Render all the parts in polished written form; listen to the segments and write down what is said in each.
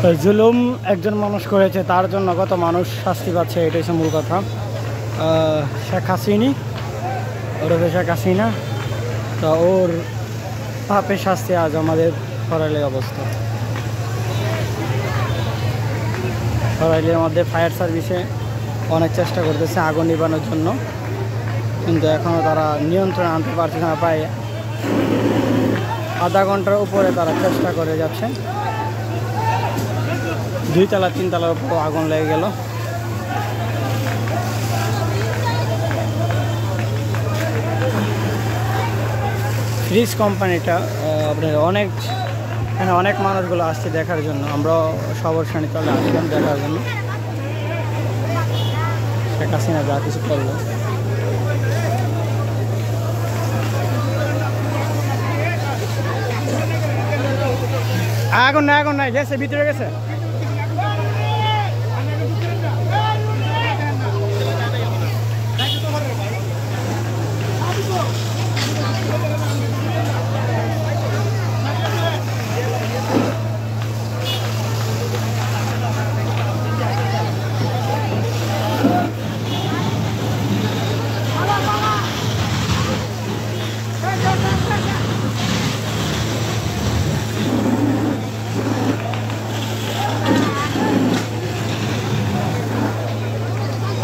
জুলুম একজন মানুষ করেছে, তার জন্য কত মানুষ শাস্তি পাচ্ছে, এটাই হচ্ছে মূল কথা। শেখ হাসিনা, তো ওর পাপের শাস্তি আজ আমাদের সরাইলের অবস্থা। সরাইলের মধ্যে ফায়ার সার্ভিসে অনেক চেষ্টা করতেছে আগুন নিবানোর জন্য, কিন্তু এখনও তারা নিয়ন্ত্রণে আনতে পারছে না। প্রায় আধা ঘন্টার উপরে তারা চেষ্টা করে যাচ্ছে। 2 তলা 3 তলার উপর আগুন লেগে গেল। ফ্রিজ কোম্পানিটা আপনার এখানে অনেক মানুষগুলো আসছে দেখার জন্য। আমরা সবার শ্রেণী তলে আসলাম দেখার জন্য শেখ হাসিনা যা কিছু করলো। আগুন নাই গেছে, ভিতরে গেছে।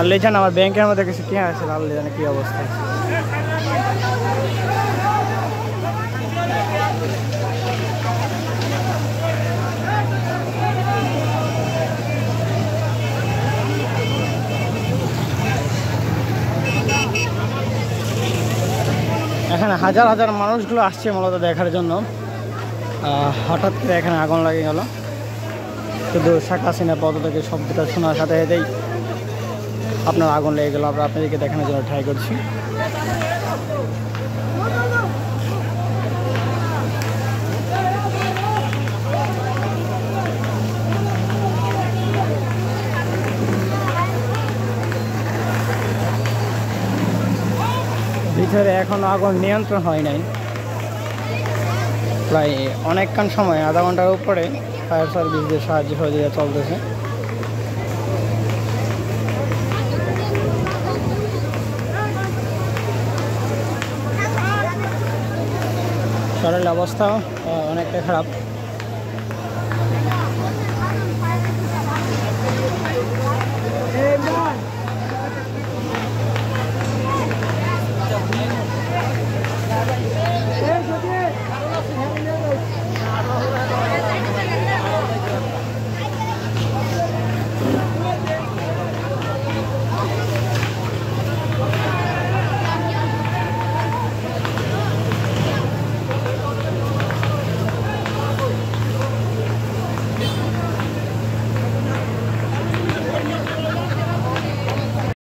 আল্লাহ জানে আমার ব্যাংকের মধ্যে কিছু কে আছে, আল্লাহ জানে কি অবস্থা। এখানে হাজার হাজার মানুষগুলো আসছে মূলত দেখার জন্য। হঠাৎ করে এখানে আগুন লাগে গেল। শুধু শেখ হাসিনা পদত্যাগের শব্দটা শোনার সাথে সাথেই আপনার আগুন লেগে গেল। আমরা আপনাদেরকে দেখানোর জন্য ট্রাই করছি। ভিতরে এখনো আগুন নিয়ন্ত্রণ হয় নাই। প্রায় অনেকক্ষণ সময়, আধা ঘন্টার উপরে ফায়ার সার্ভিসদের সাহায্য সহযোগিতা চলতেছে। শহরের অবস্থা অনেকটা খারাপ।